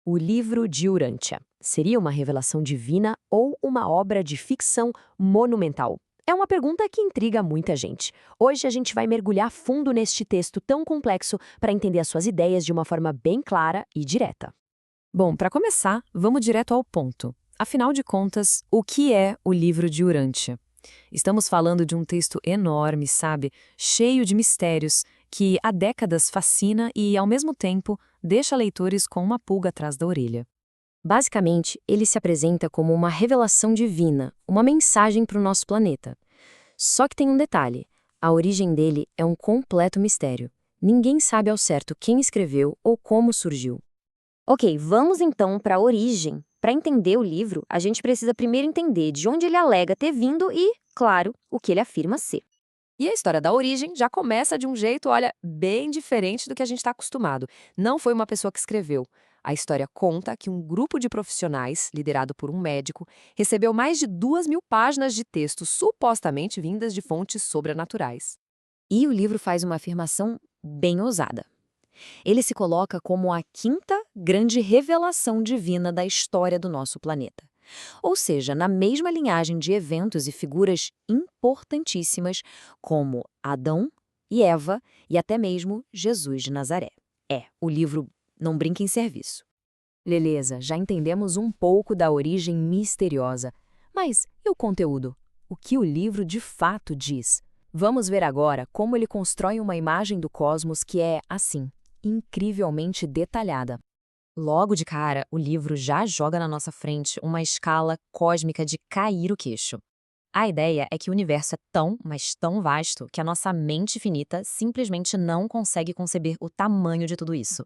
O livro de Urântia seria uma revelação divina ou uma obra de ficção monumental? É uma pergunta que intriga muita gente. Hoje a gente vai mergulhar fundo neste texto tão complexo para entender as suas ideias de uma forma bem clara e direta. Bom, para começar, vamos direto ao ponto. Afinal de contas, o que é o livro de Urântia? Estamos falando de um texto enorme, sabe? Cheio de mistérios, que há décadas fascina e, ao mesmo tempo, deixa leitores com uma pulga atrás da orelha. Basicamente, ele se apresenta como uma revelação divina, uma mensagem para o nosso planeta. Só que tem um detalhe: a origem dele é um completo mistério. Ninguém sabe ao certo quem escreveu ou como surgiu. Ok, vamos então para a origem. Para entender o livro, a gente precisa primeiro entender de onde ele alega ter vindo e, claro, o que ele afirma ser. E a história da origem já começa de um jeito, olha, bem diferente do que a gente está acostumado. Não foi uma pessoa que escreveu. A história conta que um grupo de profissionais, liderado por um médico, recebeu mais de 2.000 páginas de texto supostamente vindas de fontes sobrenaturais. E o livro faz uma afirmação bem ousada. Ele se coloca como a quinta grande revelação divina da história do nosso planeta. Ou seja, na mesma linhagem de eventos e figuras importantíssimas como Adão e Eva e até mesmo Jesus de Nazaré. O livro não brinca em serviço. Beleza, já entendemos um pouco da origem misteriosa. Mas e o conteúdo? O que o livro de fato diz? Vamos ver agora como ele constrói uma imagem do cosmos que é, assim, incrivelmente detalhada. Logo de cara, o livro já joga na nossa frente uma escala cósmica de cair o queixo. A ideia é que o universo é tão, mas tão vasto, que a nossa mente finita simplesmente não consegue conceber o tamanho de tudo isso.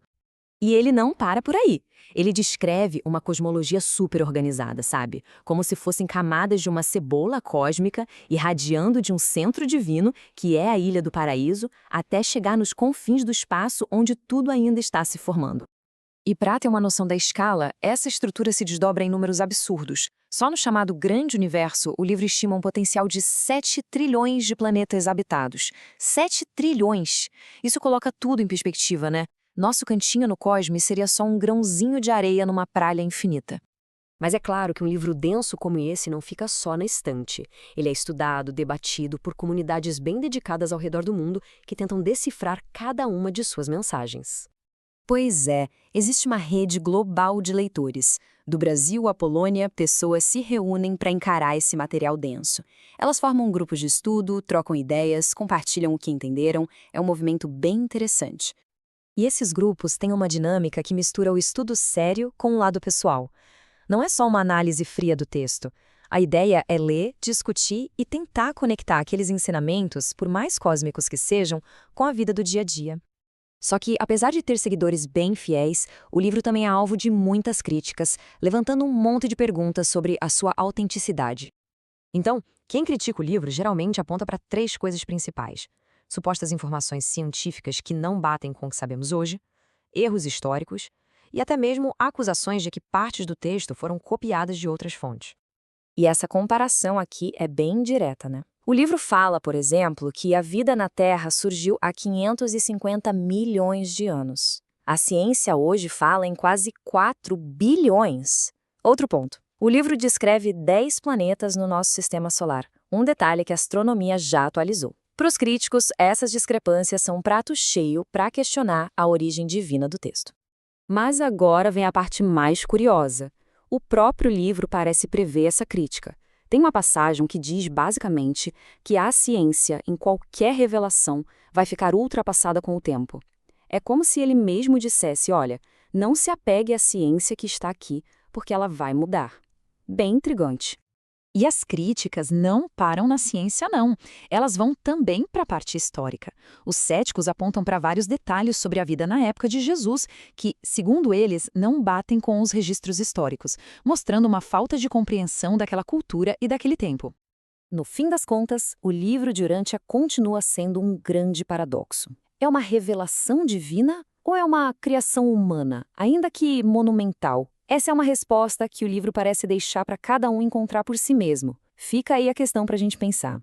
E ele não para por aí. Ele descreve uma cosmologia super organizada, sabe? Como se fossem camadas de uma cebola cósmica irradiando de um centro divino, que é a Ilha do Paraíso, até chegar nos confins do espaço onde tudo ainda está se formando. E para ter uma noção da escala, essa estrutura se desdobra em números absurdos. Só no chamado Grande Universo, o livro estima um potencial de 7 trilhões de planetas habitados. 7 trilhões! Isso coloca tudo em perspectiva, né? Nosso cantinho no cosmos seria só um grãozinho de areia numa praia infinita. Mas é claro que um livro denso como esse não fica só na estante. Ele é estudado, debatido por comunidades bem dedicadas ao redor do mundo que tentam decifrar cada uma de suas mensagens. Pois é, existe uma rede global de leitores. Do Brasil à Polônia, pessoas se reúnem para encarar esse material denso. Elas formam grupos de estudo, trocam ideias, compartilham o que entenderam. É um movimento bem interessante. E esses grupos têm uma dinâmica que mistura o estudo sério com o lado pessoal. Não é só uma análise fria do texto. A ideia é ler, discutir e tentar conectar aqueles ensinamentos, por mais cósmicos que sejam, com a vida do dia a dia. Só que, apesar de ter seguidores bem fiéis, o livro também é alvo de muitas críticas, levantando um monte de perguntas sobre a sua autenticidade. Então, quem critica o livro geralmente aponta para 3 coisas principais: supostas informações científicas que não batem com o que sabemos hoje, erros históricos e até mesmo acusações de que partes do texto foram copiadas de outras fontes. E essa comparação aqui é bem direta, né? O livro fala, por exemplo, que a vida na Terra surgiu há 550 milhões de anos. A ciência hoje fala em quase 4 bilhões. Outro ponto. O livro descreve 10 planetas no nosso sistema solar, um detalhe que a astronomia já atualizou. Para os críticos, essas discrepâncias são um prato cheio para questionar a origem divina do texto. Mas agora vem a parte mais curiosa. O próprio livro parece prever essa crítica. Tem uma passagem que diz, basicamente, que a ciência, em qualquer revelação, vai ficar ultrapassada com o tempo. É como se ele mesmo dissesse, olha, não se apegue à ciência que está aqui, porque ela vai mudar. Bem intrigante. E as críticas não param na ciência, não. Elas vão também para a parte histórica. Os céticos apontam para vários detalhes sobre a vida na época de Jesus, que, segundo eles, não batem com os registros históricos, mostrando uma falta de compreensão daquela cultura e daquele tempo. No fim das contas, o livro de Urântia continua sendo um grande paradoxo. É uma revelação divina ou é uma criação humana, ainda que monumental? Essa é uma resposta que o livro parece deixar para cada um encontrar por si mesmo. Fica aí a questão para a gente pensar.